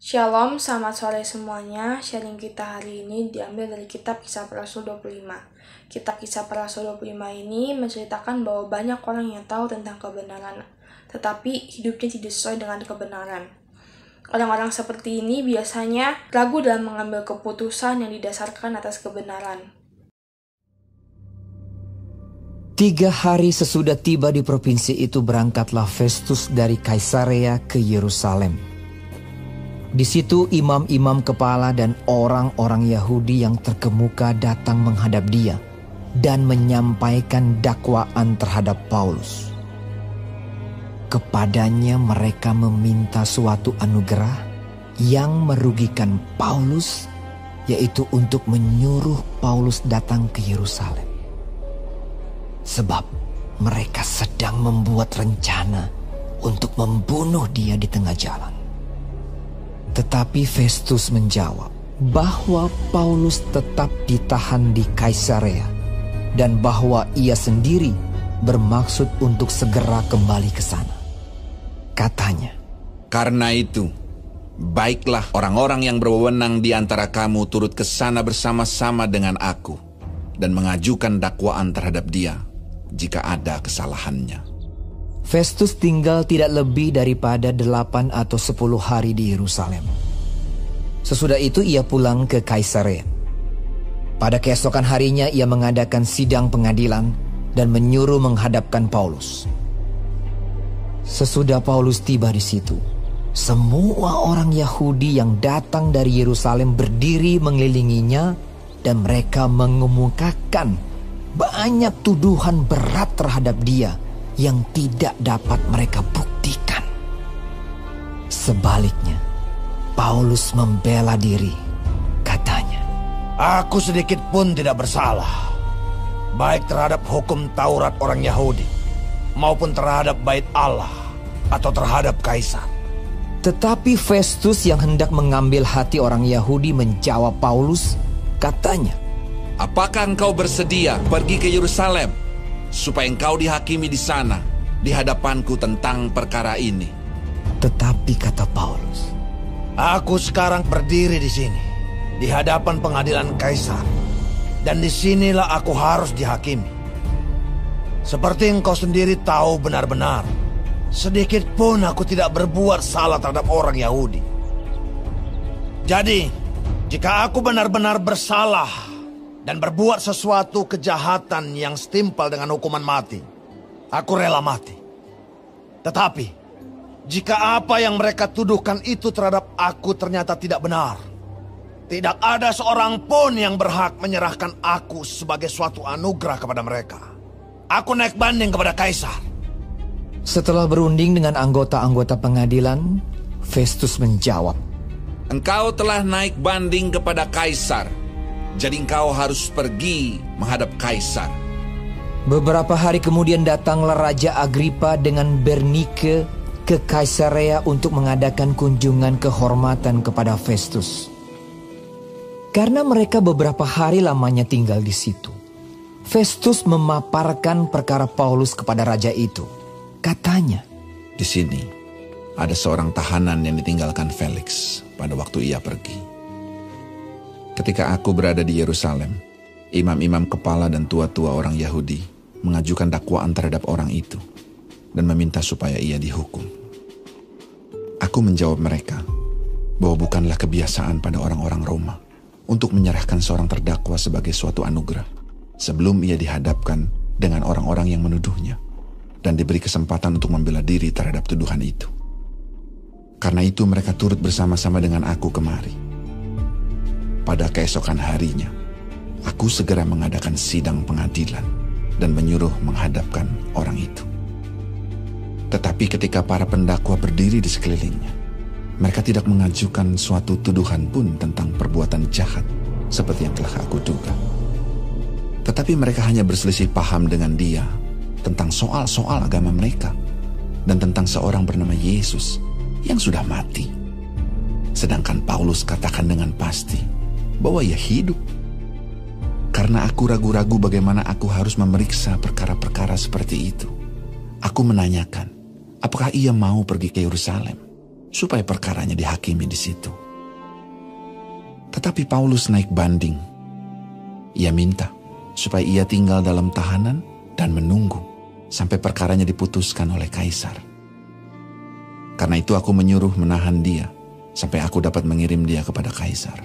Shalom, selamat sore semuanya. Sharing kita hari ini diambil dari kitab Kisah Para Rasul 25. Kitab Kisah Para Rasul 25 ini menceritakan bahwa banyak orang yang tahu tentang kebenaran, tetapi hidupnya tidak sesuai dengan kebenaran. Orang-orang seperti ini biasanya ragu dalam mengambil keputusan yang didasarkan atas kebenaran. 3 hari sesudah tiba di provinsi itu, berangkatlah Festus dari Kaisarea ke Yerusalem. Di situ imam-imam kepala dan orang-orang Yahudi yang terkemuka datang menghadap dia dan menyampaikan dakwaan terhadap Paulus. Kepadanya mereka meminta suatu anugerah yang merugikan Paulus, yaitu untuk menyuruh Paulus datang ke Yerusalem. Sebab mereka sedang membuat rencana untuk membunuh dia di tengah jalan. Tetapi Festus menjawab bahwa Paulus tetap ditahan di Kaisarea dan bahwa ia sendiri bermaksud untuk segera kembali ke sana. Katanya, "Karena itu, baiklah orang-orang yang berwenang di antara kamu turut ke sana bersama-sama dengan aku dan mengajukan dakwaan terhadap dia jika ada kesalahannya." Festus tinggal tidak lebih daripada 8 atau 10 hari di Yerusalem. Sesudah itu ia pulang ke Kaisarea. Pada keesokan harinya ia mengadakan sidang pengadilan dan menyuruh menghadapkan Paulus. Sesudah Paulus tiba di situ, semua orang Yahudi yang datang dari Yerusalem berdiri mengelilinginya dan mereka mengemukakan banyak tuduhan berat terhadap dia yang tidak dapat mereka buktikan. Sebaliknya, Paulus membela diri. Katanya, "Aku sedikit pun tidak bersalah, baik terhadap hukum Taurat orang Yahudi, maupun terhadap bait Allah atau terhadap Kaisar." Tetapi Festus yang hendak mengambil hati orang Yahudi menjawab Paulus. Katanya, "Apakah engkau bersedia pergi ke Yerusalem supaya engkau dihakimi di sana di hadapanku tentang perkara ini?" Tetapi kata Paulus, "Aku sekarang berdiri di sini, di hadapan pengadilan Kaisar, dan disinilah aku harus dihakimi. Seperti engkau sendiri tahu benar-benar, sedikit pun aku tidak berbuat salah terhadap orang Yahudi. Jadi, jika aku benar-benar bersalah dan berbuat sesuatu kejahatan yang setimpal dengan hukuman mati, aku rela mati. Tetapi, jika apa yang mereka tuduhkan itu terhadap aku ternyata tidak benar, tidak ada seorang pun yang berhak menyerahkan aku sebagai suatu anugerah kepada mereka. Aku naik banding kepada Kaisar." Setelah berunding dengan anggota-anggota pengadilan, Festus menjawab, "Engkau telah naik banding kepada Kaisar, jadi engkau harus pergi menghadap Kaisar." Beberapa hari kemudian datanglah Raja Agripa dengan Bernike ke Kaisarea untuk mengadakan kunjungan kehormatan kepada Festus. Karena mereka beberapa hari lamanya tinggal di situ, Festus memaparkan perkara Paulus kepada raja itu. Katanya, "Di sini ada seorang tahanan yang ditinggalkan Felix pada waktu ia pergi. Ketika aku berada di Yerusalem, imam-imam kepala dan tua-tua orang Yahudi mengajukan dakwaan terhadap orang itu dan meminta supaya ia dihukum. Aku menjawab mereka bahwa bukanlah kebiasaan pada orang-orang Roma untuk menyerahkan seorang terdakwa sebagai suatu anugerah sebelum ia dihadapkan dengan orang-orang yang menuduhnya dan diberi kesempatan untuk membela diri terhadap tuduhan itu. Karena itu mereka turut bersama-sama dengan aku kemari. Pada keesokan harinya, aku segera mengadakan sidang pengadilan dan menyuruh menghadapkan orang itu. Tetapi ketika para pendakwa berdiri di sekelilingnya, mereka tidak mengajukan suatu tuduhan pun tentang perbuatan jahat seperti yang telah aku duga. Tetapi mereka hanya berselisih paham dengan dia tentang soal-soal agama mereka dan tentang seorang bernama Yesus yang sudah mati. Sedangkan Paulus katakan dengan pasti bahwa ia hidup. Karena aku ragu-ragu bagaimana aku harus memeriksa perkara-perkara seperti itu, aku menanyakan, apakah ia mau pergi ke Yerusalem supaya perkaranya dihakimi di situ. Tetapi Paulus naik banding. Ia minta supaya ia tinggal dalam tahanan dan menunggu sampai perkaranya diputuskan oleh kaisar. Karena itu aku menyuruh menahan dia sampai aku dapat mengirim dia kepada kaisar.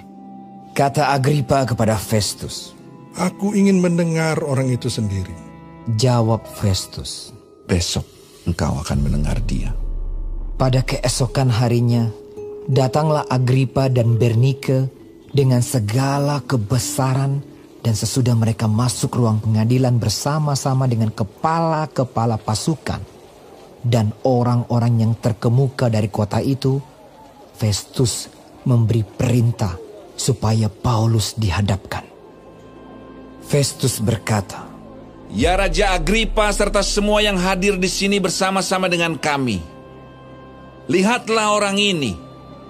Kata Agripa kepada Festus. Aku ingin mendengar orang itu sendiri. Jawab Festus. Besok engkau akan mendengar dia. Pada keesokan harinya, datanglah Agripa dan Bernike dengan segala kebesaran, dan sesudah mereka masuk ruang pengadilan bersama-sama dengan kepala-kepala pasukan dan orang-orang yang terkemuka dari kota itu, Festus memberi perintah supaya Paulus dihadapkan. Festus berkata, Ya Raja Agripa serta semua yang hadir di sini bersama-sama dengan kami. Lihatlah orang ini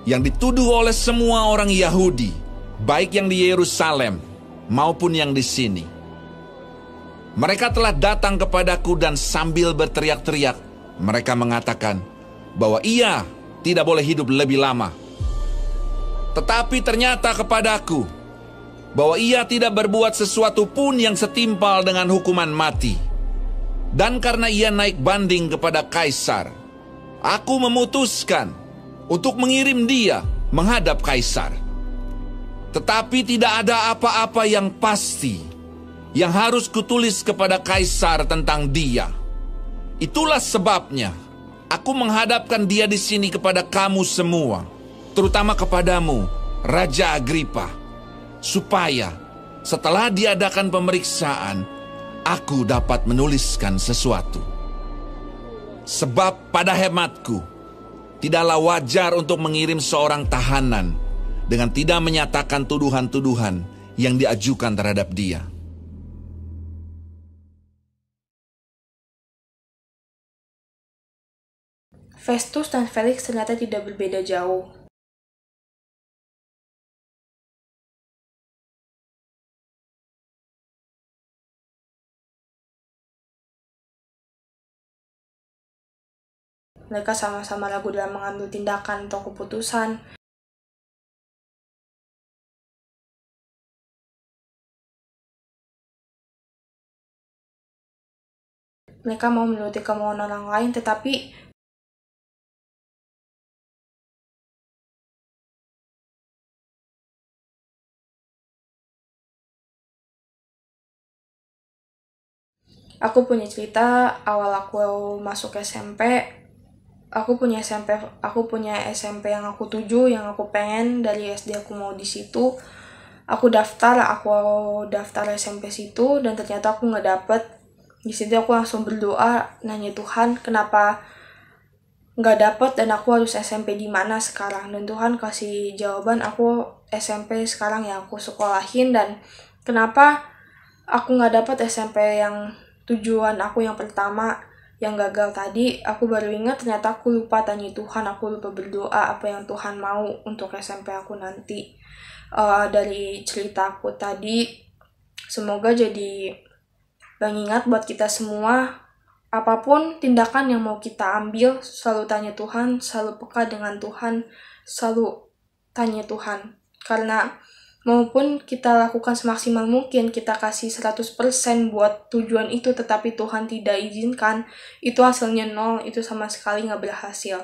yang dituduh oleh semua orang Yahudi, baik yang di Yerusalem maupun yang di sini. Mereka telah datang kepadaku dan sambil berteriak-teriak, mereka mengatakan bahwa ia tidak boleh hidup lebih lama. Tetapi ternyata kepadaku bahwa ia tidak berbuat sesuatu pun yang setimpal dengan hukuman mati. Dan karena ia naik banding kepada kaisar, aku memutuskan untuk mengirim dia menghadap kaisar. Tetapi tidak ada apa-apa yang pasti yang harus kutulis kepada kaisar tentang dia. Itulah sebabnya aku menghadapkan dia di sini kepada kamu semua, terutama kepadamu, Raja Agripa, supaya setelah diadakan pemeriksaan, aku dapat menuliskan sesuatu. Sebab pada hematku, tidaklah wajar untuk mengirim seorang tahanan dengan tidak menyatakan tuduhan-tuduhan yang diajukan terhadap dia. Festus dan Felix ternyata tidak berbeda jauh. Mereka sama-sama ragu dalam mengambil tindakan atau keputusan. Mereka mau menuruti kemauan orang lain, tetapi aku punya cerita awal aku masuk SMP. Aku punya SMP yang aku tuju, yang aku pengen dari SD aku mau di situ. Aku daftar SMP situ dan ternyata aku nggak dapet. Di situ aku langsung berdoa, nanya Tuhan kenapa nggak dapet dan aku harus SMP di mana sekarang. Dan Tuhan kasih jawaban, aku SMP sekarang yang aku sekolahin. Dan kenapa aku nggak dapet SMP yang tujuan aku yang pertama, yang gagal tadi, aku baru ingat ternyata aku lupa tanya Tuhan, aku lupa berdoa apa yang Tuhan mau untuk SMP aku nanti. Dari cerita aku tadi, semoga jadi pengingat buat kita semua, apapun tindakan yang mau kita ambil, selalu tanya Tuhan, selalu peka dengan Tuhan, selalu tanya Tuhan. Karena maupun kita lakukan semaksimal mungkin, kita kasih 100% buat tujuan itu, tetapi Tuhan tidak izinkan, itu hasilnya 0, itu sama sekali nggak berhasil.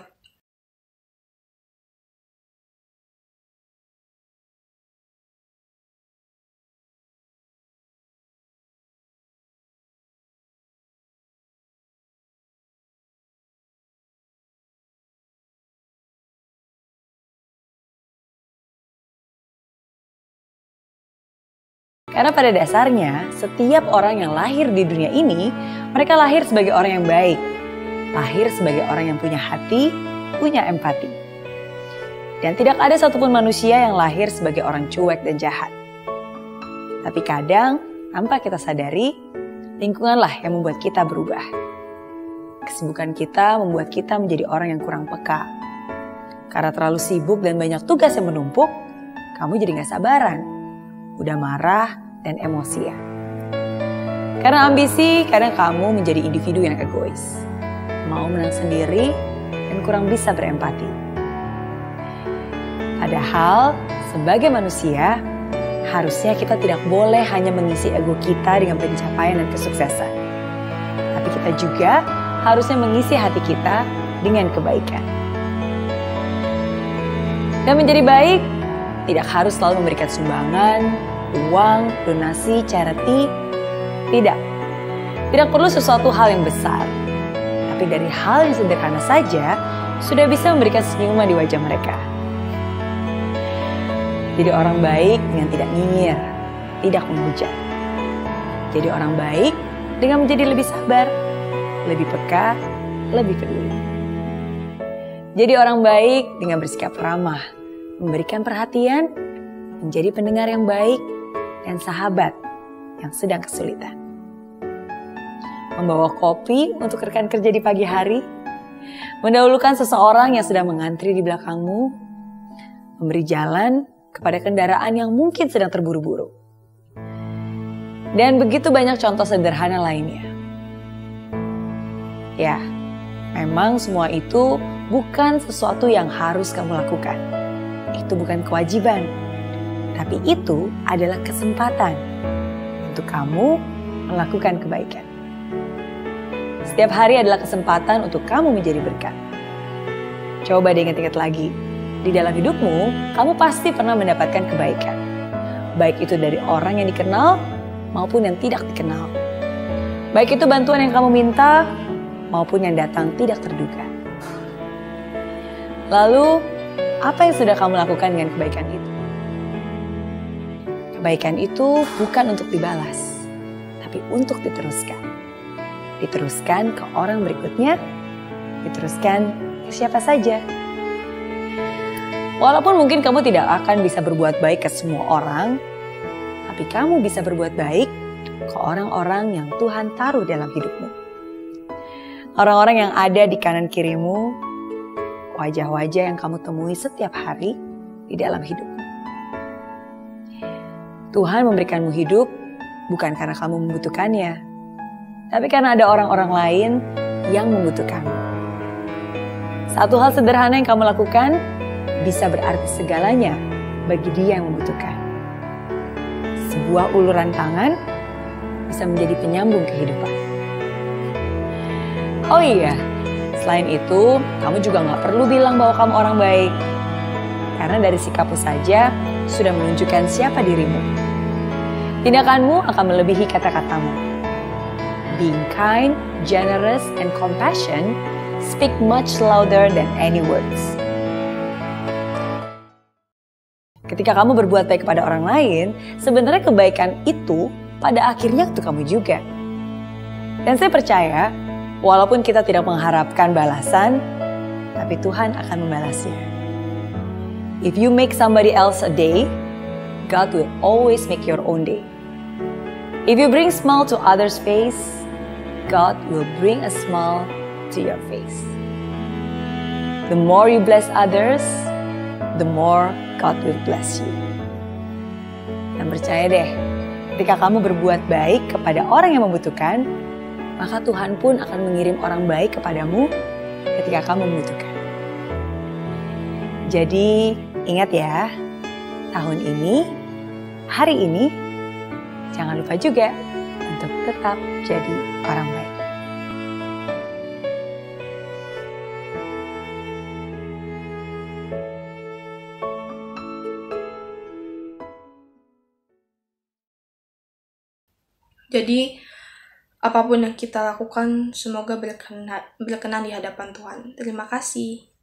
Karena pada dasarnya, setiap orang yang lahir di dunia ini, mereka lahir sebagai orang yang baik. Lahir sebagai orang yang punya hati, punya empati. Dan tidak ada satupun manusia yang lahir sebagai orang cuek dan jahat. Tapi kadang, tanpa kita sadari, lingkunganlah yang membuat kita berubah. Kesibukan kita membuat kita menjadi orang yang kurang peka. Karena terlalu sibuk dan banyak tugas yang menumpuk, kamu jadi gak sabaran, udah marah dan emosian. Karena ambisi, kadang kamu menjadi individu yang egois, mau menang sendiri dan kurang bisa berempati. Padahal sebagai manusia, harusnya kita tidak boleh hanya mengisi ego kita dengan pencapaian dan kesuksesan. Tapi kita juga harusnya mengisi hati kita dengan kebaikan. Dan menjadi baik, tidak harus selalu memberikan sumbangan, uang, donasi, charity. Tidak. Tidak perlu sesuatu hal yang besar. Tapi dari hal yang sederhana saja, sudah bisa memberikan senyuman di wajah mereka. Jadi orang baik dengan tidak nyinyir, tidak menghujat. Jadi orang baik dengan menjadi lebih sabar, lebih peka, lebih peduli. Jadi orang baik dengan bersikap ramah, memberikan perhatian, menjadi pendengar yang baik, dan sahabat yang sedang kesulitan. Membawa kopi untuk rekan kerja di pagi hari, mendahulukan seseorang yang sedang mengantri di belakangmu, memberi jalan kepada kendaraan yang mungkin sedang terburu-buru. Dan begitu banyak contoh sederhana lainnya. Ya, memang semua itu bukan sesuatu yang harus kamu lakukan. Itu bukan kewajiban. Tapi itu adalah kesempatan untuk kamu melakukan kebaikan. Setiap hari adalah kesempatan untuk kamu menjadi berkat. Coba diingat-ingat lagi. Di dalam hidupmu, kamu pasti pernah mendapatkan kebaikan. Baik itu dari orang yang dikenal maupun yang tidak dikenal. Baik itu bantuan yang kamu minta maupun yang datang tidak terduga. Lalu, apa yang sudah kamu lakukan dengan kebaikan itu? Kebaikan itu bukan untuk dibalas, tapi untuk diteruskan. Diteruskan ke orang berikutnya, diteruskan ke siapa saja. Walaupun mungkin kamu tidak akan bisa berbuat baik ke semua orang, tapi kamu bisa berbuat baik ke orang-orang yang Tuhan taruh dalam hidupmu. Orang-orang yang ada di kanan kirimu, wajah-wajah yang kamu temui setiap hari di dalam hidupmu. Tuhan memberikanmu hidup bukan karena kamu membutuhkannya, tapi karena ada orang-orang lain yang membutuhkanmu. Satu hal sederhana yang kamu lakukan bisa berarti segalanya bagi dia yang membutuhkan. Sebuah uluran tangan bisa menjadi penyambung kehidupan. Oh iya, selain itu, kamu juga gak perlu bilang bahwa kamu orang baik. Karena dari sikapmu saja sudah menunjukkan siapa dirimu. Tindakanmu akan melebihi kata-katamu. Being kind, generous, and compassion speak much louder than any words. Ketika kamu berbuat baik kepada orang lain, sebenarnya kebaikan itu pada akhirnya untuk kamu juga. Dan saya percaya, walaupun kita tidak mengharapkan balasan, tapi Tuhan akan membalasnya. If you make somebody else a day, God will always make your own day. If you bring smile to others' face, God will bring a smile to your face. The more you bless others, the more God will bless you. Dan percaya deh, ketika kamu berbuat baik kepada orang yang membutuhkan, maka Tuhan pun akan mengirim orang baik kepadamu ketika kamu membutuhkan. Jadi ingat ya, tahun ini, hari ini, jangan lupa juga untuk tetap jadi orang baik. Jadi, apapun yang kita lakukan, semoga berkenan di hadapan Tuhan. Terima kasih.